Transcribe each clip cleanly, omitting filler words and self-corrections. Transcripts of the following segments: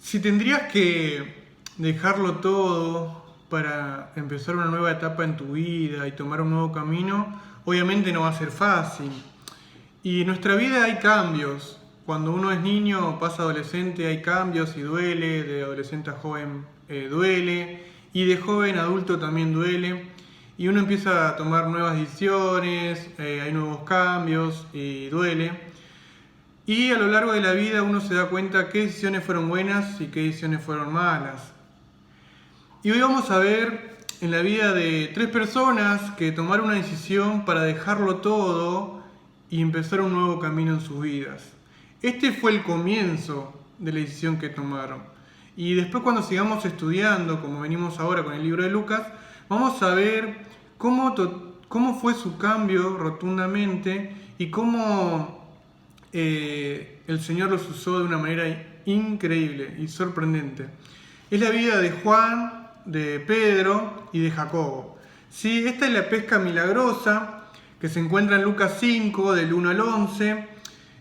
Si tendrías que dejarlo todo para empezar una nueva etapa en tu vida y tomar un nuevo camino, obviamente no va a ser fácil. Y en nuestra vida hay cambios. Cuando uno es niño, pasa a adolescente, hay cambios y duele. De adolescente a joven duele. Y de joven a adulto también duele. Y uno empieza a tomar nuevas decisiones, hay nuevos cambios y duele. Y a lo largo de la vida uno se da cuenta qué decisiones fueron buenas y qué decisiones fueron malas. Y hoy vamos a ver en la vida de 3 personas que tomaron una decisión para dejarlo todo y empezar un nuevo camino en sus vidas. Este fue el comienzo de la decisión que tomaron. Y después, cuando sigamos estudiando, como venimos ahora con el libro de Lucas, vamos a ver cómo fue su cambio rotundamente y cómo el Señor los usó de una manera increíble y sorprendente. Es la vida de Juan, de Pedro y de Jacobo. ¿Sí? Esta es la pesca milagrosa que se encuentra en Lucas 5, del 1 al 11.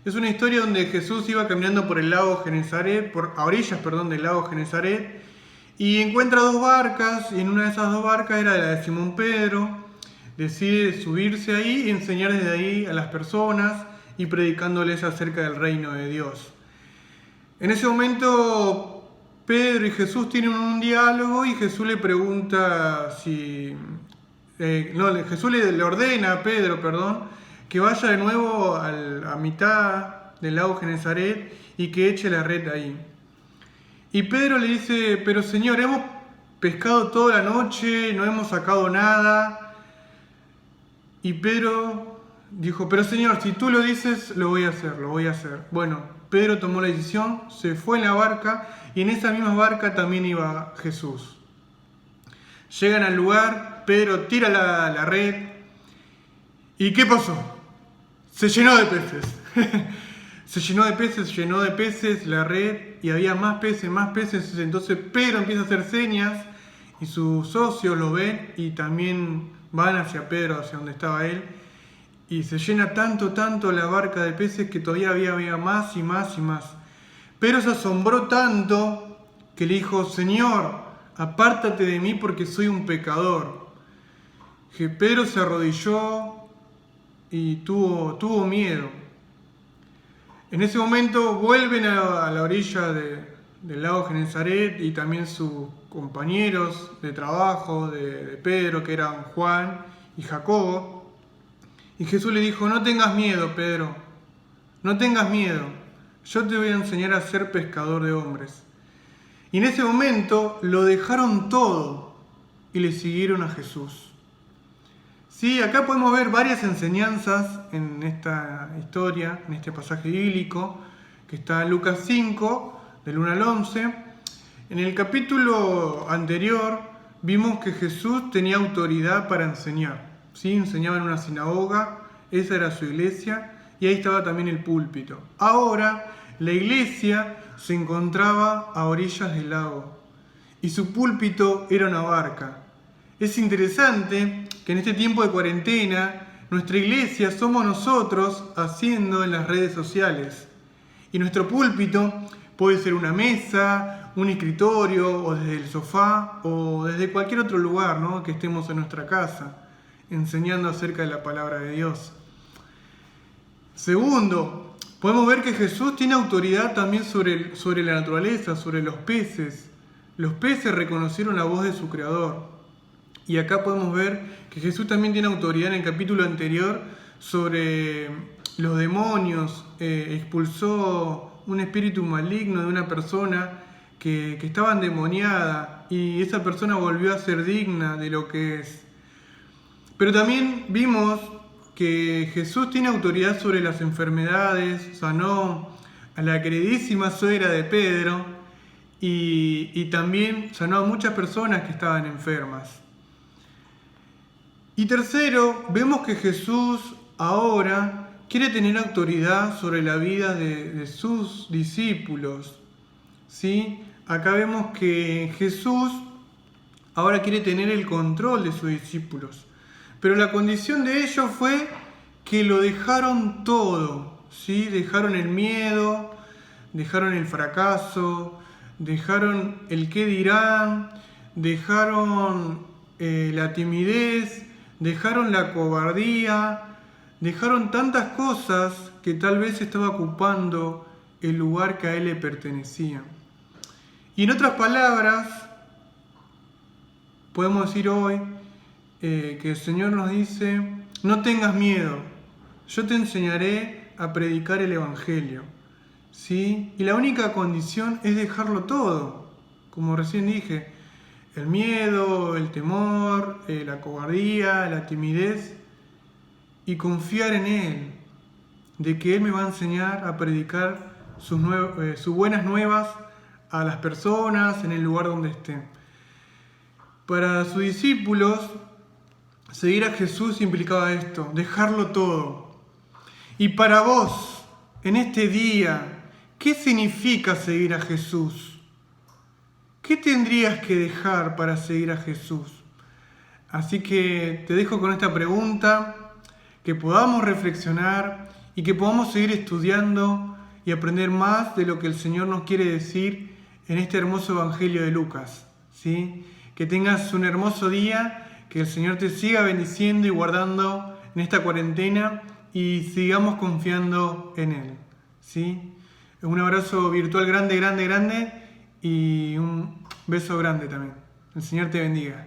Es una historia donde Jesús iba caminando por el lago Genesaret, a orillas del lago Genesaret, y encuentra 2 barcas, y en una de esas 2 barcas era la de Simón Pedro. Decide subirse ahí y enseñar desde ahí a las personas y predicándoles acerca del reino de Dios. En ese momento Pedro y Jesús tienen un diálogo y Jesús le pregunta Jesús le ordena a Pedro, que vaya de nuevo a mitad del lago Genesaret y que eche la red ahí. Y Pedro le dice: pero Señor, hemos pescado toda la noche, no hemos sacado nada. Y Pedro dijo: pero Señor, si tú lo dices, lo voy a hacer. Bueno, Pedro tomó la decisión, se fue en la barca y en esa misma barca también iba Jesús. Llegan al lugar, Pedro tira la red. ¿Y qué pasó? Se llenó de peces. Se llenó de peces la red y había más peces. Entonces Pedro empieza a hacer señas y sus socios lo ven y también van hacia Pedro, hacia donde estaba él. Y se llena tanto la barca de peces que todavía había más y más. Pedro se asombró tanto que le dijo: Señor, apártate de mí porque soy un pecador. Que Pedro se arrodilló y tuvo miedo. En ese momento vuelven a la orilla del lago Genesaret y también sus compañeros de trabajo de Pedro, que eran Juan y Jacobo. Y Jesús le dijo: no tengas miedo, Pedro, no tengas miedo, yo te voy a enseñar a ser pescador de hombres. Y en ese momento lo dejaron todo y le siguieron a Jesús. Sí, acá podemos ver varias enseñanzas en esta historia, en este pasaje bíblico, que está en Lucas 5, del 1 al 11. En el capítulo anterior vimos que Jesús tenía autoridad para enseñar. ¿Sí? Enseñaba en una sinagoga, esa era su iglesia, y ahí estaba también el púlpito. Ahora la iglesia se encontraba a orillas del lago y su púlpito era una barca. Es interesante que en este tiempo de cuarentena nuestra iglesia somos nosotros haciendo en las redes sociales. Y nuestro púlpito puede ser una mesa, un escritorio, o desde el sofá, o desde cualquier otro lugar, ¿no?, que estemos en nuestra casa, enseñando acerca de la palabra de Dios. Segundo, podemos ver que Jesús tiene autoridad también sobre la naturaleza, sobre los peces. Los peces reconocieron la voz de su creador. Y acá podemos ver que Jesús también tiene autoridad en el capítulo anterior sobre los demonios. Expulsó un espíritu maligno de una persona que estaba endemoniada y esa persona volvió a ser digna de lo que es. Pero también vimos que Jesús tiene autoridad sobre las enfermedades, sanó a la queridísima suegra de Pedro y también sanó a muchas personas que estaban enfermas. Y tercero, vemos que Jesús ahora quiere tener autoridad sobre la vida de sus discípulos. ¿Sí? Acá vemos que Jesús ahora quiere tener el control de sus discípulos. Pero la condición de ellos fue que lo dejaron todo. ¿Sí? Dejaron el miedo, dejaron el fracaso, dejaron el qué dirán, dejaron la timidez, dejaron la cobardía, dejaron tantas cosas que tal vez estaba ocupando el lugar que a él le pertenecía. Y en otras palabras, podemos decir hoy que el Señor nos dice, no tengas miedo, yo te enseñaré a predicar el Evangelio, ¿sí? Y la única condición es dejarlo todo, como recién dije, el miedo, el temor, la cobardía, la timidez, y confiar en Él, de que Él me va a enseñar a predicar sus buenas nuevas a las personas en el lugar donde estén. Para sus discípulos, seguir a Jesús implicaba esto, dejarlo todo. Y para vos, en este día, ¿qué significa seguir a Jesús? ¿Qué tendrías que dejar para seguir a Jesús? Así que te dejo con esta pregunta, que podamos reflexionar y que podamos seguir estudiando y aprender más de lo que el Señor nos quiere decir en este hermoso Evangelio de Lucas, ¿sí? Que tengas un hermoso día, que el Señor te siga bendiciendo y guardando en esta cuarentena y sigamos confiando en Él, ¿sí? Un abrazo virtual grande, grande, grande y un beso grande también. El Señor te bendiga.